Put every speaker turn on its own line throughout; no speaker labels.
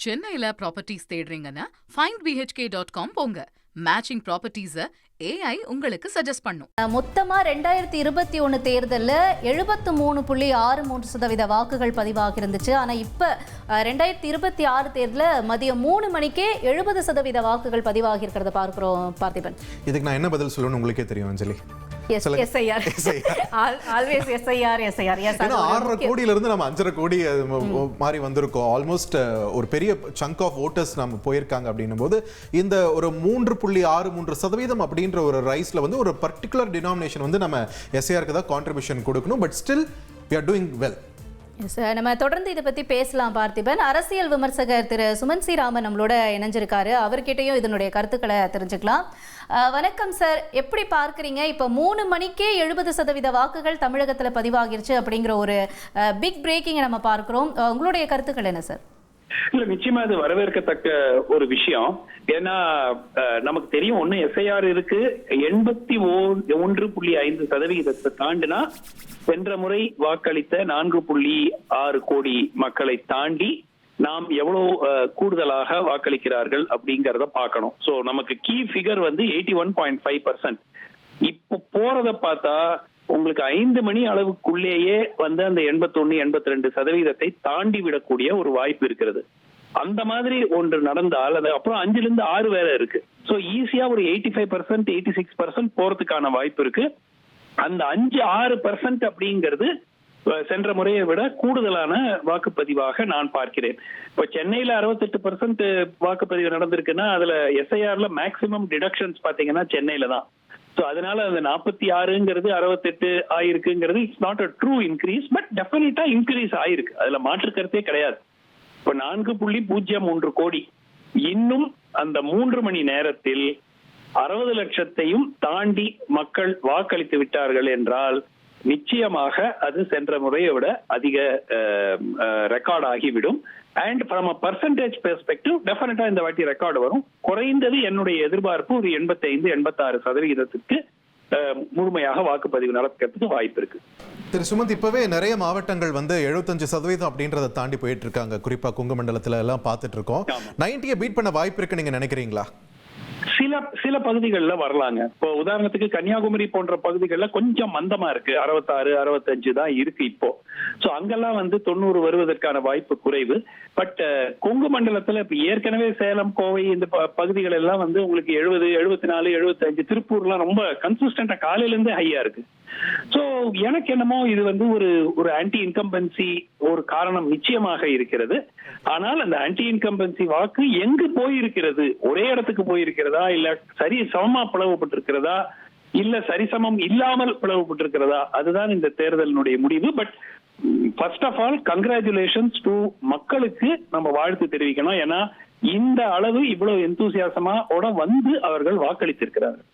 சென்னையில properties தேடுறீங்கன்னா findbhk.com போங்க. Matching ப்ராப்பர்ட்டிஸை AI உங்களுக்கு சஜஸ்ட் பண்ணும்.
மொத்தமா 2021 தேர்தலில் 73.63% வாக்குகள் பதிவாகி இருந்துச்சு. ஆனா இப்ப 2026 தேர்தலில் மதியம் 3 மணிக்கே 70% வாக்குகள் பதிவாகி இருக்கிறத பார்க்கிறோம். பார்த்திபன்,
இதுக்கு நான் என்ன பதில் சொல்லணும்னு உங்களுக்கே தெரியும் அஞ்சலி. கோடியிலிருந்து நம்ம 5.5 கோடி மாதிரி வந்திருக்கோம். ஆல்மோஸ்ட் ஒரு பெரிய சங்க் ஆஃப் ஓட்டர்ஸ் நம்ம போயிருக்காங்க அப்படின்னும் போது இந்த ஒரு 3.63% அப்படின்ற ஒரு ரைஸ்ல வந்து ஒரு பர்டிகுலர் டினாமினேஷன் வந்து நம்ம எஸ்ஐஆருக்கு தான் கான்ட்ரிபியூஷன் கொடுக்கணும். But still we are doing well.
நம்ம தொடர்ந்து இதை பத்தி பேசலாம். பார்த்திபன், அரசியல் விமர்சகர் திரு சுமன் சி ராமன் நம்மளோட இணைஞ்சிருக்காரு. அவர்கிட்டையும் இதனுடைய கருத்துக்களை தெரிஞ்சுக்கலாம். வணக்கம் சார், எப்படி பார்க்குறீங்க? இப்போ 3 மணிக்கே 70% வாக்குகள் தமிழகத்தில் பதிவாகிருச்சு அப்படிங்கிற ஒரு பிக் பிரேக்கிங் நம்ம பார்க்கிறோம். உங்களுடைய கருத்துக்கள் என்ன சார்?
இல்ல, நிச்சயமா அது வரவேற்கத்தக்க ஒரு விஷயம். ஏன்னா நமக்கு தெரியும், ஒண்ணு எஸ்ஐஆர் இருக்கு, 81.5% தாண்டினா சென்ற முறை வாக்களித்த 4.6 கோடி மக்களை தாண்டி நாம் எவ்வளவு கூடுதலாக வாக்களிக்கிறார்கள் அப்படிங்கறத பார்க்கணும். சோ நமக்கு கீ ஃபிகர் வந்து 81.5%. இப்போ போறத பார்த்தா உங்களுக்கு 5 மணி அளவுக்குள்ளேயே வந்து அந்த 81-82% தாண்டி விடக்கூடிய ஒரு வாய்ப்பு இருக்கிறது. அந்த மாதிரி ஒன்று நடந்தால் அது அப்புறம் 5-6 வேற இருக்கு. சோ ஈஸியா ஒரு 85% 86% போறதுக்கான வாய்ப்பு இருக்கு. அந்த 5-6% அப்படிங்கிறது சென்ற முறையை விட கூடுதலான வாக்குப்பதிவாக நான் பார்க்கிறேன். இப்போ சென்னையில 68% வாக்குப்பதிவு நடந்திருக்குன்னா அதுல எஸ்ஐஆர்ல மேக்சிமம் டிடக்ஷன்ஸ் பாத்தீங்கன்னா சென்னையில தான். சோ அதனால அந்த 46ங்கிறது 68 ஆயிருக்குங்கிறது it's not a true increase, but டெஃபினட்டா இன்க்ரீஸ் ஆயிருக்கு. அதுல மாற்று கருத்தே கிடையாது. இப்ப 4.03 கோடி இன்னும் அந்த 3 மணி நேரத்தில் 60 லட்சத்தையும் தாண்டி மக்கள் வாக்களித்து விட்டார்கள் என்றால் நிச்சயமாக அது சென்ற முறையை விட அதிக ரெக்கார்ட் ஆகிவிடும். And from a percentage perspective டெஃபினட்டா இந்த வாட்டி ரெக்கார்டு வரும். குறைந்தது என்னுடைய எதிர்பார்ப்பு ஒரு 85-86% முழுமையாக வாக்குப்பதிவு நடக்கிறதுக்கு வாய்ப்பு இருக்கு.
திரு சுமந்த், இப்பவே நிறைய மாவட்டங்கள் வந்து 75% அப்படின்றத தாண்டி போயிட்டு இருக்காங்க. குறிப்பா குங்கு மண்டலத்துல எல்லாம் பார்த்துட்டு இருக்கோம். 90 பீட் பண்ண வாய்ப்பு இருக்கு நீங்க நினைக்கிறீங்களா?
சில பகுதிகளில் வரலாங்க. இப்போ உதாரணத்துக்கு கன்னியாகுமரி போன்ற பகுதிகளில் கொஞ்சம் மந்தமா இருக்கு, 66-65 தான் இருக்கு இப்போ. சோ அங்கெல்லாம் வந்து 90 வருவதற்கான வாய்ப்பு குறைவு. பட் கொங்கு மண்டலத்துல இப்ப ஏற்கனவே சேலம், கோவை இந்த பகுதிகள் எல்லாம் வந்து உங்களுக்கு 70, 74, 75, திருப்பூர்லாம் ரொம்ப கன்சிஸ்டன்டா காலையில இருந்தே ஹையா இருக்கு. சோ எனக்கு என்னமோ இது வந்து ஒரு ஆன்டி இன்கம்பன்சி ஒரு காரணம் நிச்சயமாக இருக்கிறது. ஆனால் அந்த ஆன்டி இன்கம்பன்சி வாக்கு எங்கு போயிருக்கிறது? ஒரே இடத்துக்கு போயிருக்கிறதா, இல்ல சரி சமமா பிளவுபட்டிருக்கிறதா, இல்ல சரிசமம் இல்லாமல் பிளவுபட்டிருக்கிறதா? அதுதான் இந்த தேர்தலினுடைய முடிவு. But first of all congratulations to மக்களுக்கு நம்ம வாழ்த்து தெரிவிக்கணும். ஏன்னா இந்த அளவு இவ்வளவு எந்தூசியாசமாவோட வந்து அவர்கள் வாக்களித்திருக்கிறார்கள்.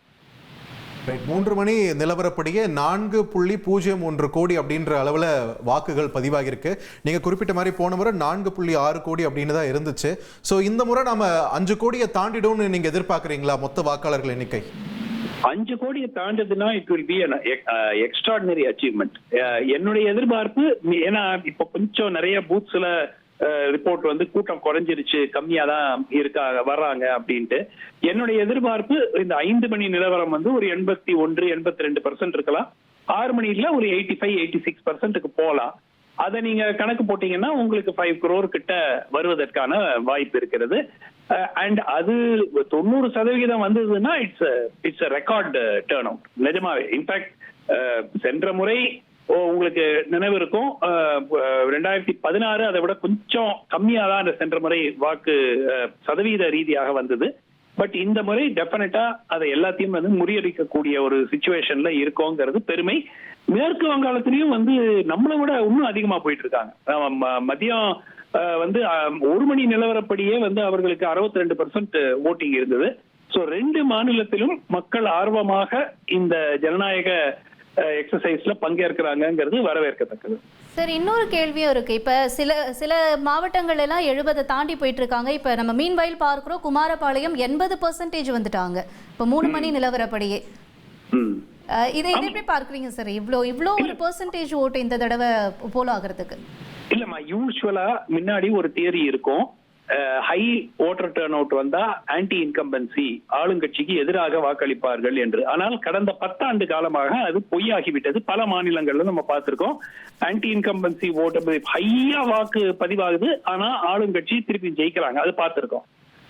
3 மணி நிலவரப்படியே 4.03 கோடி அப்படின்ற அளவுல வாக்குகள் பதிவாகி இருக்கு. நீங்க குறிப்பிட்ட மாதிரி போன முறை 4.6 கோடி அப்படின்னு தான் இருந்துச்சு. சோ இந்த முறை நாம 5 கோடியை தாண்டிடும்னு நீங்க எதிர்பார்க்கறீங்களா? மொத்த வாக்காளர்கள் எண்ணிக்கை
5 கோடியை தாண்டதுன்னா it will be extraordinary achievement. என்னுடைய எதிர்பார்ப்பு, ஏன்னா இப்ப கொஞ்சம் நிறைய பூத்ஸ்ல ரிப்போர்ட் வந்து கூட்டம் குறைஞ்சிருச்சு, கம்மியா தான் வர்றாங்க அப்படின்ட்டு. என்னுடைய எதிர்பார்ப்பு இந்த 5 மணி நிலவரம் வந்து ஒரு 81-82% இருக்கலாம். 6 மணில ஒரு 85-86% போகலாம். அதை நீங்க கணக்கு போட்டீங்கன்னா உங்களுக்கு 5 crore கிட்ட வருவதற்கான வாய்ப்பு இருக்கிறது. அண்ட் அது 90% வந்ததுன்னா இட்ஸ் ரெக்கார்ட் டர்ன் அவுட் நிஜமாவே. இன்ஃபேக்ட் சென்ற முறை உங்களுக்கு நினைவு இருக்கும், 2016 அதை விட கொஞ்சம் கம்மியா தான் அந்த சென்ற முறை வாக்கு சதவீத ரீதியாக வந்தது. பட் இந்த முறை டெஃபினட்டா அதை எல்லாத்தையும் வந்து முறியடிக்கக்கூடிய ஒரு சிச்சுவேஷன்ல இருக்கோங்கிறது பெருமை. மேற்கு வங்காளத்திலையும் வந்து நம்மளை விட இன்னும் அதிகமா போயிட்டு இருக்காங்க. மதியம் வந்து 1 மணி நிலவரப்படியே வந்து அவர்களுக்கு 62% ஓட்டிங் இருந்தது. சோ 2 மாநிலத்திலும் மக்கள் ஆர்வமாக இந்த ஜனநாயக எக்ஸசைஸ்ல பங்கேற்கிறாங்கிறது வரவேற்கத்தக்கது.
சார், இன்னொரு கேள்வியும் இருக்கு. இப்ப சில மாவட்டங்கள் எல்லாம் 70 தாண்டி போயிட்டு இருக்காங்க. இப்ப நம்ம மீன்வயல் பார்க்கிறோம், குமாரபாளையம் 80% வந்துட்டாங்க இப்ப 3 மணி நிலவரப்படியே. இதை எப்படி பார்க்குறீங்க சார்? இவ்வளோ ஒரு பெர்சன்டேஜ் ஓட்டு இந்த தடவை போல் ஆகிறதுக்கு?
இல்லம்மா, யூஸ்வலா முன்னாடி ஒரு தியரி இருக்கும். ஹை ஓட்டர் டர்ன் அவுட் வந்தா ஆன்டி இன்கம்பன்சி, ஆளுங்கட்சிக்கு எதிராக வாக்களிப்பார்கள் என்று. ஆனால் கடந்த 10 ஆண்டு காலமாக அது பொய்யாகிவிட்டது. பல மாநிலங்கள்ல நம்ம பார்த்திருக்கோம். ஆன்டி இன்கம்பன்சி ஓட்டு ஹையா வாக்கு பதிவாகுது, ஆனா ஆளுங்கட்சி திருப்பி ஜெயிக்கிறாங்க, அது பார்த்திருக்கோம்.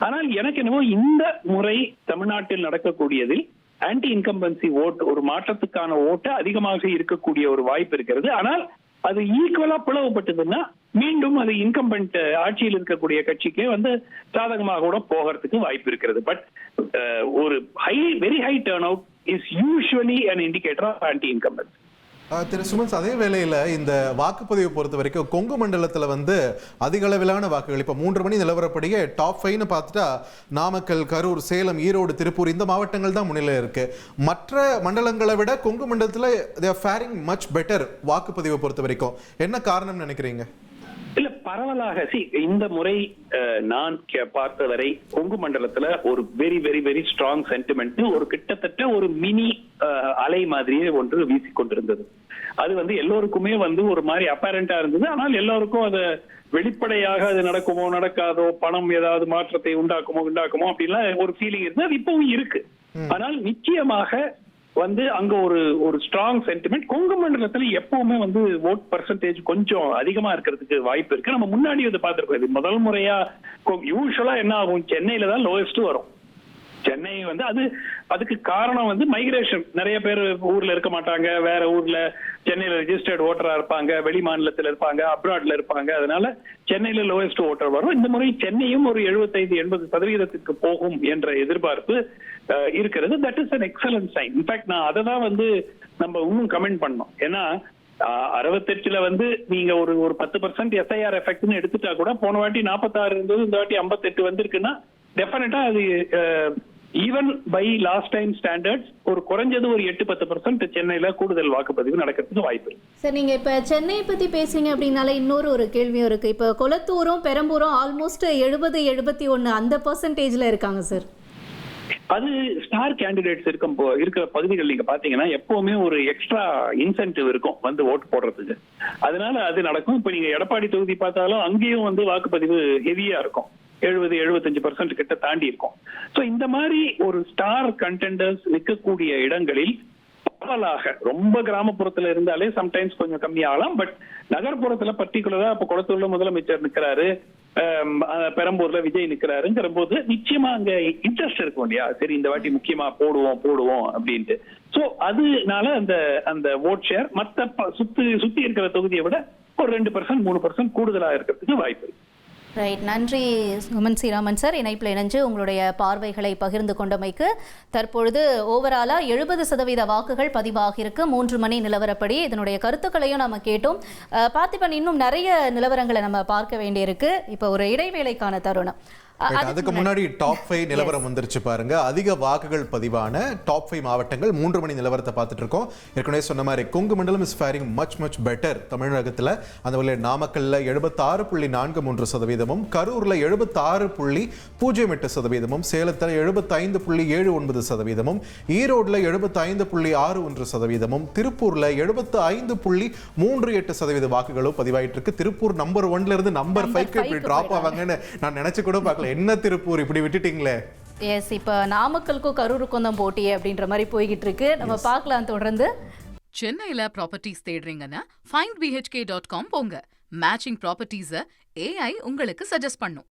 ஆனால் எனக்கு என்னவோ இந்த முறை தமிழ்நாட்டில் நடக்கக்கூடியதில் ஆன்டி இன்கம்பன்சி ஓட், ஒரு மாற்றத்துக்கான ஓட்டு அதிகமாக இருக்கக்கூடிய ஒரு வாய்ப்பு இருக்கிறது. ஆனால் அது ஈக்குவலா பிளவுபட்டதுன்னா மீண்டும் அது இன்கம்பென்ட் ஆட்சியில் இருக்கக்கூடிய கட்சிக்கு சாதகமாக கூட போகிறதுக்கு வாய்ப்பு இருக்கிறது. பட் ஒரு very high turn out is usually an indicator of anti incumbents.
திரு சுமன்ஸ், அதே வேளையில இந்த வாக்குப்பதிவை பொறுத்த வரைக்கும் கொங்கு மண்டலத்துல அதிக அளவிலான வாக்குகள் இப்ப 3 மணி நிலவரப்படியே டாப் 5ன்னு பார்த்துட்டா நாமக்கல், கரூர், சேலம், ஈரோடு, திருப்பூர் இந்த மாவட்டங்கள் தான் முன்னிலையில் இருக்கு. மற்ற மண்டலங்களை விட கொங்கு மண்டலத்துல they are faring much better வாக்குப்பதிவை பொறுத்த வரைக்கும். என்ன காரணம் நினைக்கிறீங்க?
இல்ல, பரவலாக இந்த முறை நான் பார்த்தவரை கொங்கு மண்டலத்துல ஒரு very very very strong sentiment, ஒரு கிட்டத்தட்ட ஒரு மினி அலை மாதிரியே ஒன்று வீசிக்கொண்டிருந்தது. அது எல்லோருக்குமே ஒரு மாதிரி அப்பேரண்டா இருந்தது. ஆனால் எல்லோருக்கும் அது வெளிப்படையாக அது நடக்குமோ நடக்காதோ, பணம் ஏதாவது மாற்றத்தை உண்டாக்குமோ அப்படின்லாம் ஒரு ஃபீலிங் இருந்தது. அது இப்பவும் இருக்கு. ஆனால் நிச்சயமாக அங்க ஒரு ஸ்ட்ராங் சென்டிமெண்ட். கொங்கு மண்டலத்துல எப்பவுமே ஓட் பர்சன்டேஜ் கொஞ்சம் அதிகமா இருக்கிறதுக்கு வாய்ப்பு இருக்கு. நம்ம முன்னாடி பார்த்திருக்கோம். இது முதல் முறையா யூசுவலா என்ன ஆகும், சென்னையில தான் லோயஸ்ட் வரும். சென்னை அதுக்கு காரணம் மைக்ரேஷன். நிறைய பேர் ஊர்ல இருக்க மாட்டாங்க, வேற ஊர்ல சென்னையில ரெஜிஸ்டர்ட் ஓட்டரா இருப்பாங்க, வெளி மாநிலத்தில் இருப்பாங்க, அப்ராட்ல இருப்பாங்க. அதனால சென்னையில லோயஸ்ட் ஓட்டர் வரும். இந்த முறை சென்னையும் ஒரு 75-80% போகும் என்ற எதிர்பார்ப்பு இருக்கிறது. That is an excellent sign. In fact நான் அதை தான் நம்ம இன்னும் கமெண்ட் பண்ணோம். ஏன்னா 68ல நீங்க ஒரு 10% SIR எஃபெக்ட்னு எடுத்துட்டா கூட, போன வாட்டி 46 இருந்தது, இந்த வாட்டி 58 வந்திருக்குன்னா டெஃபினட்டா அது even by last time standards ஒரு குறைஞ்சது ஒரு 8-10% சென்னையில கூடுதல் வாக்குப்பதிவு நடக்கிறதுக்கு வாய்ப்பு இருக்கு.
சார், நீங்க இப்ப சென்னையை பத்தி பேசுறீங்க அப்படின்னால இன்னொரு கேள்வியும் இருக்கு. இப்ப கொளத்தூரும் பெரம்பூரும் ஆல்மோஸ்ட் 70-71 அந்த பெர்சன்டேஜ்ல இருக்காங்க சார்.
அது ஸ்டார் கேண்டிடேட்ஸ் இருக்கிற பகுதிகள் நீங்க பாத்தீங்கன்னா எப்பவுமே ஒரு எக்ஸ்ட்ரா இன்சென்டிவ் இருக்கும் ஓட்டு போடுறதுக்கு. அதனால அது நடக்கும். இப்ப நீங்க எடப்பாடி தொகுதி பார்த்தாலும் அங்கேயும் வாக்குப்பதிவு ஹெவியா இருக்கும். 70-75% கிட்ட தாண்டி இருக்கும். சோ இந்த மாதிரி ஒரு ஸ்டார் கண்டெண்டர்ஸ் நிற்கக்கூடிய இடங்களில் பரவலாக ரொம்ப கிராமப்புறத்துல இருந்தாலே சம்டைம்ஸ் கொஞ்சம் கம்மியாகலாம். பட் நகர்ப்புறத்துல பர்டிகுலரா இப்ப கொளத்தூர்ல முதலமைச்சர் நிக்கிறாரு, பெரம்பூர்ல விஜய் நிக்கிறாருங்கிற போது நிச்சயமா அங்க இன்ட்ரெஸ்ட் இருக்கும் இல்லையா? சரி, இந்த வாட்டி முக்கியமா போடுவோம் அப்படின்ட்டு. சோ அதனால அந்த ஓட் ஷேர் மத்த சுத்தி இருக்கிற தொகுதியை விட ஒரு 2% 3% கூடுதலா இருக்கிறதுக்கு வாய்ப்பு இருக்கு.
ரைட், நன்றி சுமன் ஸ்ரீராமன் சார், இணைப்பில் இணைஞ்சு உங்களுடைய பார்வைகளை பகிர்ந்து கொண்டமைக்கு. தற்பொழுது ஓவராலா 70% வாக்குகள் பதிவாகியிருக்கு 3 மணி நிலவரப்படி. இதனுடைய கருத்துக்களையும் நம்ம கேட்டோம். பார்த்திபன், இன்னும் நிறைய நிலவரங்களை நம்ம பார்க்க வேண்டியிருக்கு. இப்போ ஒரு இடைவேளைக்கான தருணம்.
அதுக்கு முன்னாடி டாப் 5 நிலவரம் வந்துருச்சு பாருங்க. அதிக வாக்குகள் பதிவான டாப் 5 மாவட்டங்கள் 3 மணி நிலவரத்தை பார்த்துட்டு இருக்கோம். ஏற்கனவே சொன்ன மாதிரி கொங்கு மண்டலம் இஸ் ஃபேரிங் மச் பெட்டர் தமிழகத்தில். அந்த வகையில் நாமக்கல்ல 76.43%, கரூர்ல 76.08%, சேலத்தில் 75.79%, ஈரோடுல 75.61%, திருப்பூர்ல 75.38% வாக்குகளும் பதிவாயிட்டு இருக்கு. திருப்பூர் நம்பர் 1ல இருந்து நம்பர் 5க்கு இப்படி டிராப் ஆவாங்கன்னு நான் நினைச்சு கூட பார்க்கல. என்ன திருப்பூர் இப்படி விட்டுட்டீங்களே?
எஸ், இப்ப நாமக்கலுக்கும் கரூருக்கும் தான் போட்டி அப்படின்ற மாதிரி போய்கிட்டு இருக்கு. நம்ம பார்க்கலாம் தொடர்ந்து.
சென்னையில ப்ராப்பர்ட்டிஸ் தேடுறீங்கன்னா findbhk.com போங்க. மேட்சிங் ப்ராப்பர்ட்டிஸ AI உங்களுக்கு சஜஸ்ட் பண்ணும்.